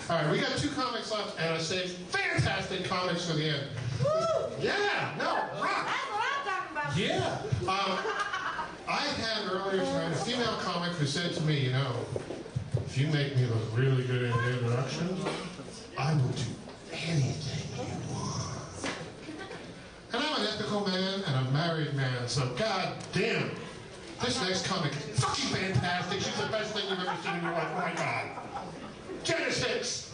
All right, we got 2 comics left, and I saved fantastic comics for the end. Woo! Yeah, no, rock. That's what I'm talking about. Yeah. I had earlier tonight a female comic who said to me, you know, if you make me look really good in the introduction, I will do anything you want. And I'm an ethical man and a married man, so god damn, this next comic is fucking fantastic. She's the best thing you've ever seen in your life. Oh my god. Janice Hicks.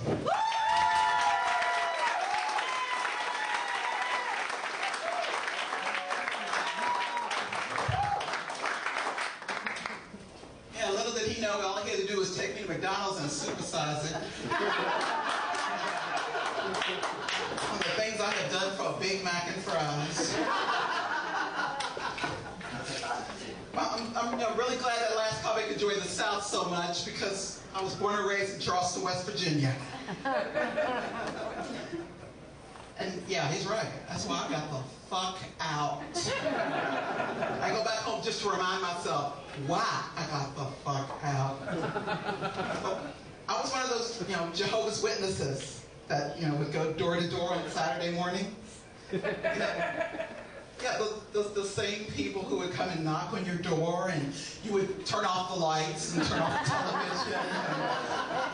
Yeah, little did he know all he had to do was take me to McDonald's and supersize it. One of the things I have done for a Big Mac and fries. Well, I'm really glad that last comic enjoyed the South so much because I was born and raised in Charleston, West Virginia. And yeah, he's right. That's why I got the fuck out. I go back home just to remind myself why I got the fuck out. I was one of those, Jehovah's Witnesses that, would go door to door on Saturday morning. Yeah, the same people who would come and knock on your door, and you would turn off the lights and turn off the television,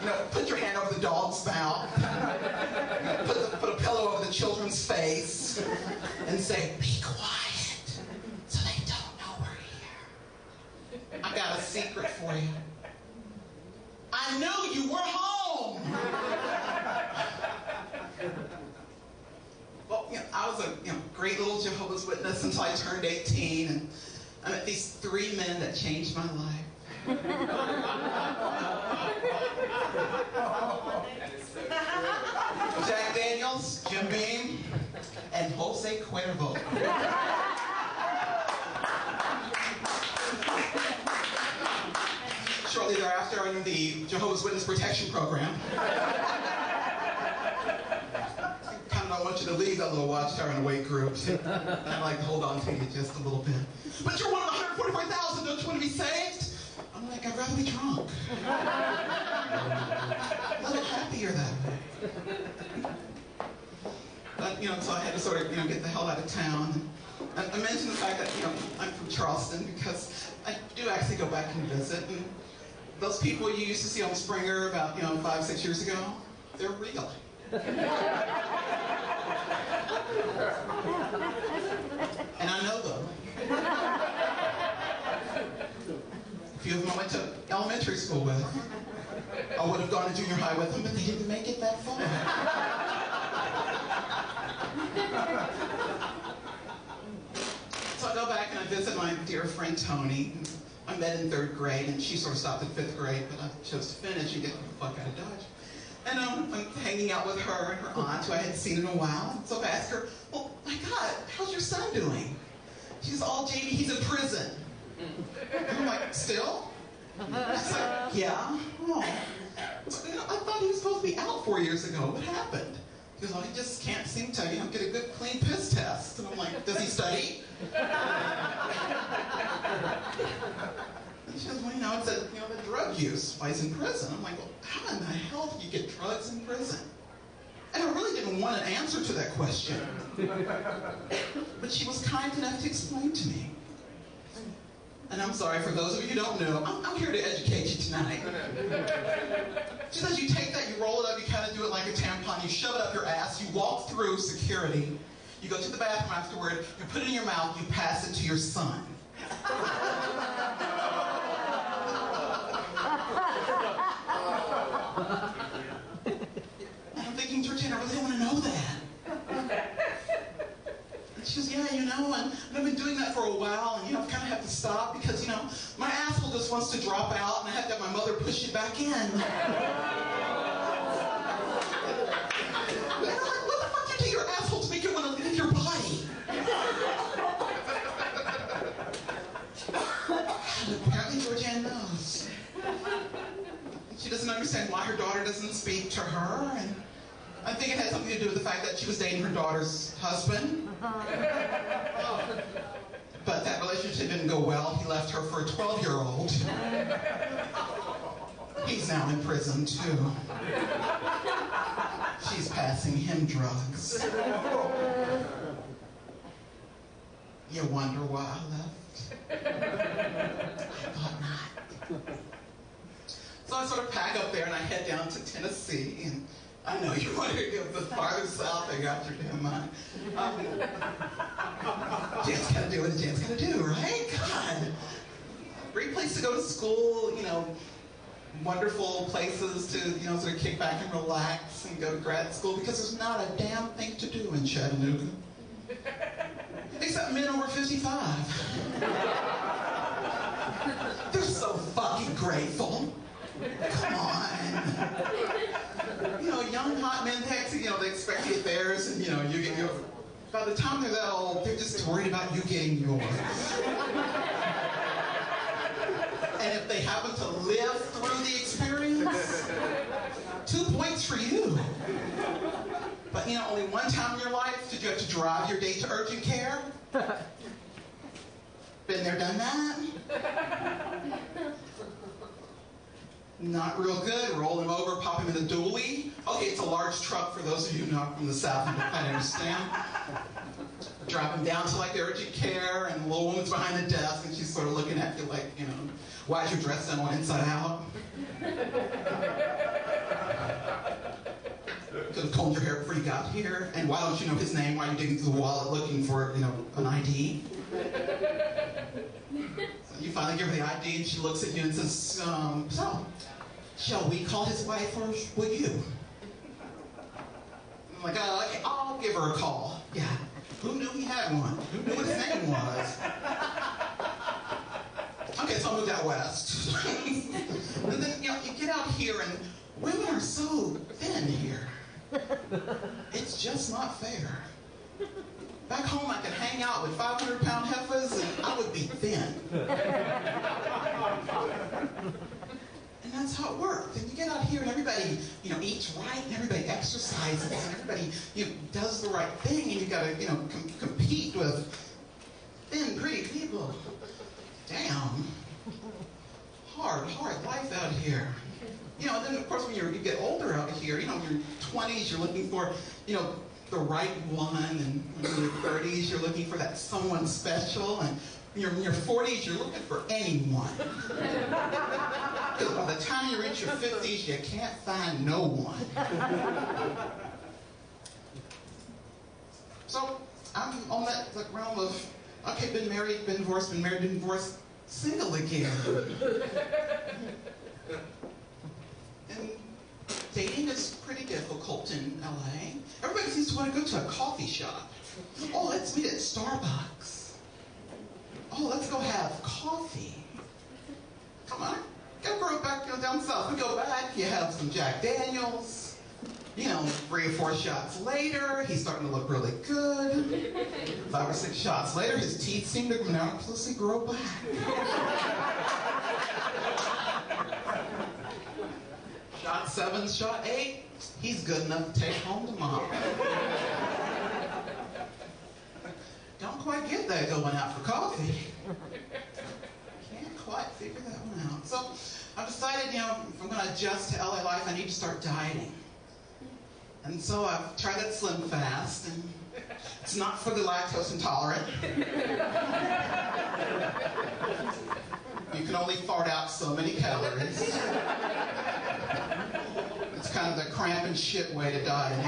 and, put your hand over the dog's mouth, put a pillow over the children's face, and say, "Be quiet, so they don't know we're here. I got a secret for you. I knew you were home." Well, I was a great little Jehovah's Witness until I turned 18, and I met these 3 men that changed my life. Jack Daniels, Jim Beam, and Jose Cuervo. Shortly thereafter, I entered the Jehovah's Witness Protection Program. I want you to leave that little watchtower in a weight group. So kind of like to hold on to you just a little bit. But you're one of the 144,000. Don't you want to be saved? I'm like, I'd rather be drunk. A little happier that way. But so I had to sort of get the hell out of town. And I mentioned the fact that I'm from Charleston because I do actually go back and visit. And those people you used to see on Springer about 5, 6 years ago, they're real. And I know them. A few of them I went to elementary school with. I would have gone to junior high with them, but they didn't make it that far. So I go back and I visit my dear friend Tony. I met in 3rd grade, and she sort of stopped in 5th grade, but I chose to finish and get the fuck out of Dodge. And I'm hanging out with her and her aunt, who I hadn't seen in a while. So I asked her, "Well, my God, how's your son doing?" She's all, "Jamie, he's in prison." And I'm like, "Still?" I was like, "Yeah." Oh. So, I thought he was supposed to be out 4 years ago. What happened? He goes, "Well, he just can't seem to, get a good clean piss test." And I'm like, "Does he study?" And she goes, "Well, it said, the drug use while he's in prison." I'm like, "Well, how in the hell do you get drugs in prison?" And I really didn't want an answer to that question. But she was kind enough to explain to me. And I'm sorry, for those of you who don't know, I'm here to educate you tonight. She says you take that, you roll it up, you kind of do it like a tampon, you shove it up your ass, you walk through security, you go to the bathroom afterward, you put it in your mouth, you pass it to your son. And I'm thinking, Georgina, I really want to know that. And she goes, "Yeah, and I've been doing that for a while, and I've kind of have to stop because, my asshole just wants to drop out, and I have to have my mother push it back in." And I'm like, "What the fuck do you do your asshole to make it want to leave your body?" And apparently Georgianne knows. She doesn't understand why her daughter doesn't speak to her, and I think it had something to do with the fact that she was dating her daughter's husband. But that relationship didn't go well. He left her for a 12-year-old. He's now in prison, too. and drugs. You wonder why I left? I thought not. So I sort of pack up there and I head down to Tennessee. And I know you want to go the farther south, I got your damn mind. Jan's got to do what Jan's got to do, right? God. Great place to go to school, you know, wonderful places to, you know, sort of kick back and relax and go to grad school because there's not a damn thing to do in Chattanooga. Except men over 55. They're so fucking grateful. Come on. You know, young hot men, you know, they expect to get theirs and, you know, you get yours. By the time they're that old, they're just worried about you getting yours. And if they happen to live through the experience, 2 points for you. But you know, only one time in your life did you have to drive your date to urgent care. Been there, done that. Not real good. Roll him over, pop him in the dually. Okay, it's a large truck for those of you not from the South who don't quite understand. Drop him down to like the urgent care, and the little woman's behind the desk, and she's sort of looking at you like, you know, why is your dress done on inside out? Could have combed your hair before you got here. And why don't you know his name? Why are you digging through the wallet looking for, you know, an ID? So you finally give her the ID, and she looks at you and says, so, shall we call his wife, or will you? I'm like, okay, I'll give her a call. Yeah. Who knew he had one? Who knew what his name was? Okay, so I'll move out west. And then, you know, you get out here, and women are so thin here. It's just not fair. Back home, I could hang out with 500-pound heifers, and I would be thin. And that's how it worked. And you get out here, and everybody, you know, eats right, and everybody exercises, and everybody, you know, does the right thing, and you got to, you know, compete with thin, pretty people. Damn. Hard life out here. You know, and then of course when you get older out here, you know, in your 20s, you're looking for, you know, the right one, and in your 30s, you're looking for that someone special, and in your 40s, you're looking for anyone. Because by the time you reach your 50s, you can't find no one. So I'm on that realm of, okay, been married, been divorced, been married, been divorced, single again. And dating is pretty difficult in LA. Everybody seems to want to go to a coffee shop. Oh, let's meet at Starbucks. Oh, let's go have coffee. Come on, go back, you know, down south. We go back, you have some Jack Daniels. You know, 3 or 4 shots later, he's starting to look really good. 5 or 6 shots later, his teeth seem to miraculously grow back. Shot 7, shot 8, he's good enough to take home to mom. Don't quite get that going out for coffee. Can't quite figure that one out. So I've decided, you know, if I'm going to adjust to LA life, I need to start dieting. And so I've tried that Slim Fast, and it's not for the lactose intolerant. You can only fart out so many calories. It's kind of the cramp and shit way to diet.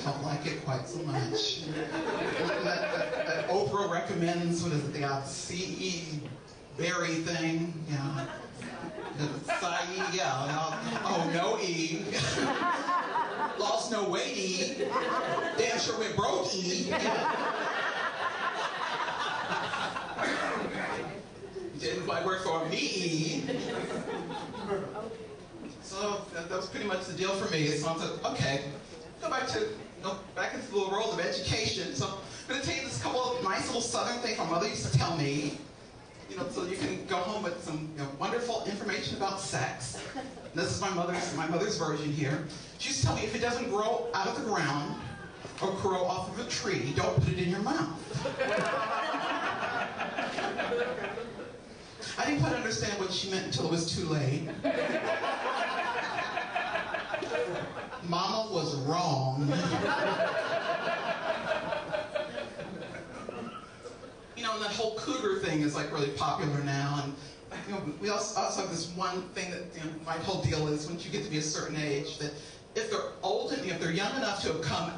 Don't like it quite so much. That Oprah recommends, what is it, the CE berry thing? Yeah. Oh, no E. Lost no weight E. Damn sure went broke E. Didn't quite work for me E. So that was pretty much the deal for me. So I said, okay, go back into the world of education. So I'm going to tell you this couple of nice little southern things my mother used to tell me. You know, so you can go home with some, you know, wonderful information about sex. And this is my mother's version here. She used to tell me if it doesn't grow out of the ground or grow off of a tree, don't put it in your mouth. I didn't quite understand what she meant until it was too late. wrong. You know, and that whole cougar thing is like really popular now. And you know, we also have this one thing that, my whole deal is once you get to be a certain age, that if they're old and if they're young enough to have come